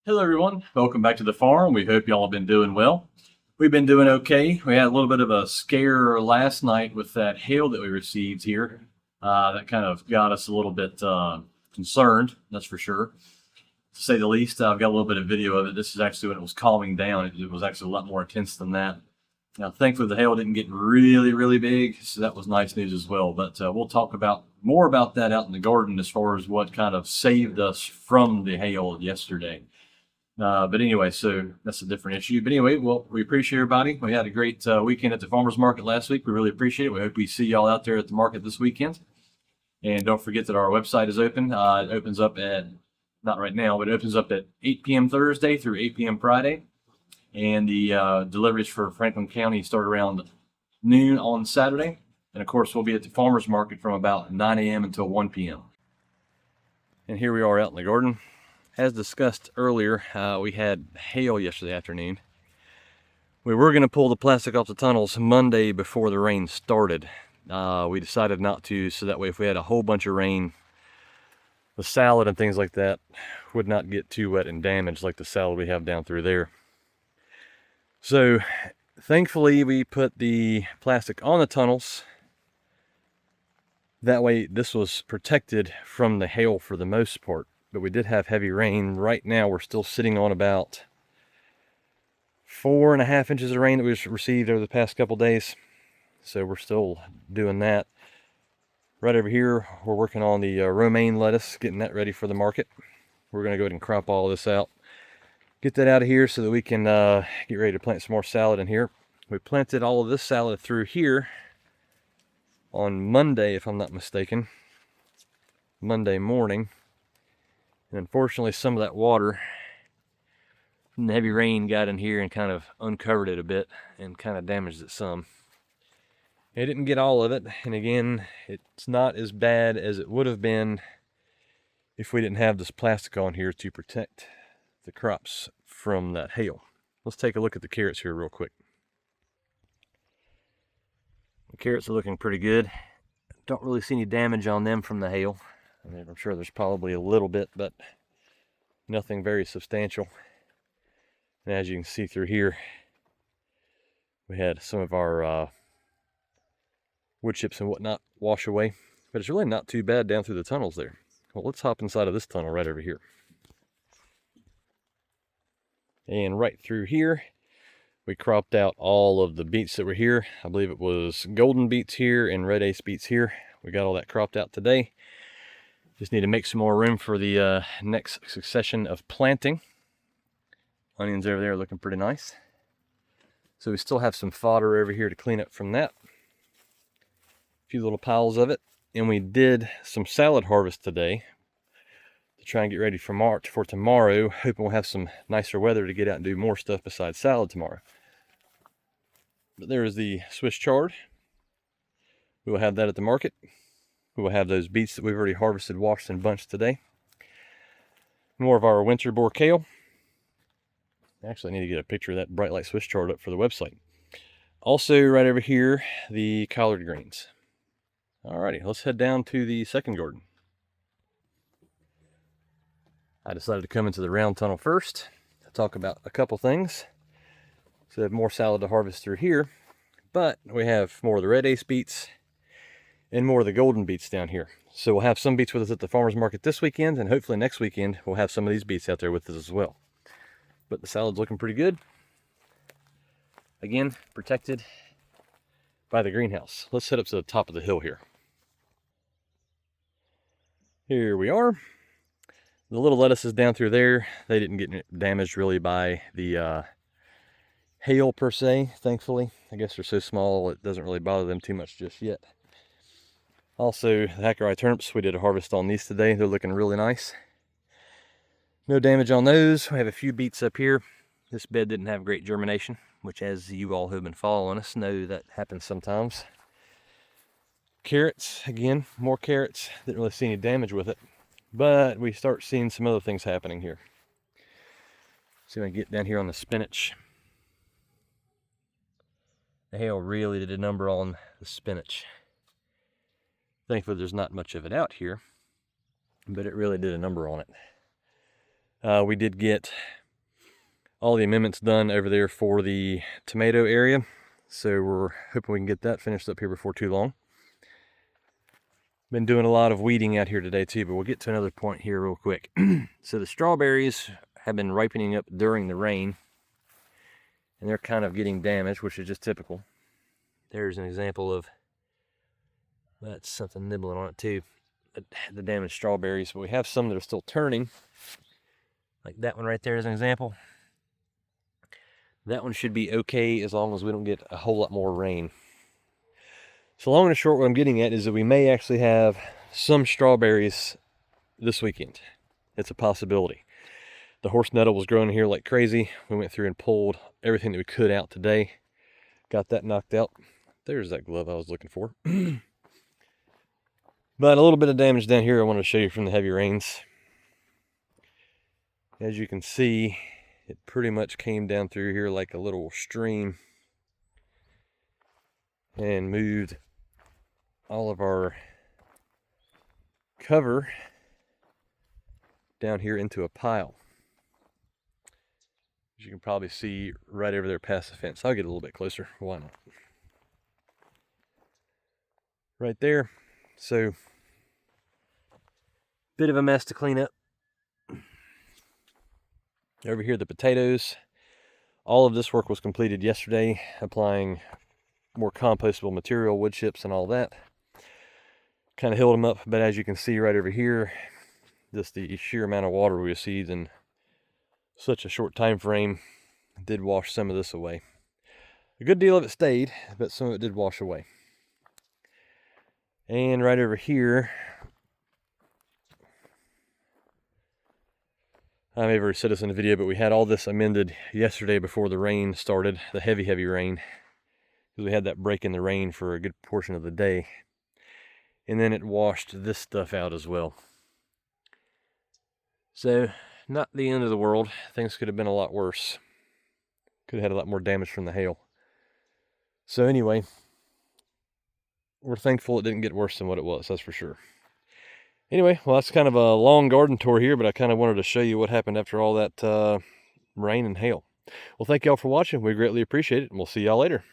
Hello everyone, welcome back to the farm. We hope y'all have been doing well. We've been doing okay. We had a little bit of a scare last night with that hail that we received here. That kind of got us a little bit concerned, that's for sure. To say the least, I've got a little bit of video of it. This is actually when it was calming down. It was actually a lot more intense than that. Now, thankfully, the hail didn't get really, really big, so that was nice news as well. But we'll talk about more about that out in the garden as far as what kind of saved us from the hail yesterday. But anyway, so that's a different issue. But anyway, well, we appreciate everybody. We had a great weekend at the farmers market last week. We really appreciate it. We hope we see y'all out there at the market this weekend. And don't forget that our website is open. It opens up at, not right now, but it opens up at 8 p.m. Thursday through 8 p.m. Friday. And the deliveries for Franklin County start around noon on Saturday. And of course, we'll be at the farmers market from about 9 a.m. until 1 p.m. And here we are out in the garden. As discussed earlier, we had hail yesterday afternoon. We were going to pull the plastic off the tunnels Monday before the rain started. We decided not to, so that way if we had a whole bunch of rain, the salad and things like that would not get too wet and damaged like the salad we have down through there. So thankfully we put the plastic on the tunnels. That way this was protected from the hail for the most part. But we did have heavy rain. Right now we're still sitting on about 4.5 inches of rain that we've received over the past couple days. So we're still doing that. Right over here we're working on the romaine lettuce, getting that ready for the market. We're going to go ahead and crop all this out. Get that out of here so that we can get ready to plant some more salad in here. We planted all of this salad through here on Monday, if I'm not mistaken. Monday morning. And unfortunately, some of that water from the heavy rain got in here and kind of uncovered it a bit and kind of damaged it some. It didn't get all of it, and again, it's not as bad as it would have been if we didn't have this plastic on here to protect the crops from that hail. Let's take a look at the carrots here real quick. The carrots are looking pretty good. Don't really see any damage on them from the hail. I mean, I'm sure there's probably a little bit, but nothing very substantial. And as you can see through here, we had some of our wood chips and whatnot wash away, but it's really not too bad down through the tunnels there. Well, let's hop inside of this tunnel right over here. And right through here, we cropped out all of the beets that were here. I believe it was golden beets here and red ace beets here. We got all that cropped out today. Just need to make some more room for the next succession of planting. Onions over there are looking pretty nice. So we still have some fodder over here to clean up from that. A few little piles of it. And we did some salad harvest today to try and get ready for tomorrow. Hoping we'll have some nicer weather to get out and do more stuff besides salad tomorrow. But there is the Swiss chard. We will have that at the market. We will have those beets that we've already harvested, washed, and bunched today. More of our winter boar kale. Actually, I need to get a picture of that bright light Swiss chard up for the website. Also, right over here, the collard greens. Alrighty, let's head down to the second garden. I decided to come into the round tunnel first to talk about a couple things. So we have more salad to harvest through here, but we have more of the red ace beets and more of the golden beets down here. So we'll have some beets with us at the farmers market this weekend, and hopefully next weekend we'll have some of these beets out there with us as well. But the salad's looking pretty good. Again, protected by the greenhouse. Let's head up to the top of the hill here. Here we are. The little lettuces down through there, they didn't get damaged really by the hail per se, thankfully. I guess they're so small it doesn't really bother them too much just yet. Also, the Hackeri turnips, we did a harvest on these today. They're looking really nice. No damage on those. We have a few beets up here. This bed didn't have great germination, which, as you all who've been following us know, that happens sometimes. Carrots, again, more carrots. Didn't really see any damage with it, but we start seeing some other things happening here. See if I can get down here on the spinach. The hail really did a number on the spinach. Thankfully, there's not much of it out here, but it really did a number on it. We did get all the amendments done over there for the tomato area, so we're hoping we can get that finished up here before too long. Been doing a lot of weeding out here today too, but we'll get to another point here real quick. So the strawberries have been ripening up during the rain, and they're kind of getting damaged, which is just typical. There's an example of that's something nibbling on it too, the damaged strawberries. But we have some that are still turning, like that one right there is an example. That one should be okay as long as we don't get a whole lot more rain. So long and short, what I'm getting at is that we may actually have some strawberries this weekend. It's a possibility. The horse nettle was growing here like crazy. We went through and pulled everything that we could out today. Got that knocked out. There's that glove I was looking for. But a little bit of damage down here I wanted to show you from the heavy rains. As you can see, it pretty much came down through here like a little stream and moved all of our cover down here into a pile. As you can probably see right over there past the fence. I'll get a little bit closer. Why not? Right there. So, bit of a mess to clean up. Over here, the potatoes. All of this work was completed yesterday, applying more compostable material, wood chips and all that. Kind of healed them up, but as you can see right over here, just the sheer amount of water we received in such a short time frame did wash some of this away. A good deal of it stayed, but some of it did wash away. And right over here, I may have already said this in the video, but we had all this amended yesterday before the rain started, the heavy rain, because we had that break in the rain for a good portion of the day. And then it washed this stuff out as well. So, not the end of the world. Things could have been a lot worse. Could have had a lot more damage from the hail. So anyway, we're thankful it didn't get worse than what it was, that's for sure. Anyway, well, that's kind of a long garden tour here, but I kind of wanted to show you what happened after all that rain and hail. Well, thank y'all for watching. We greatly appreciate it, and we'll see y'all later.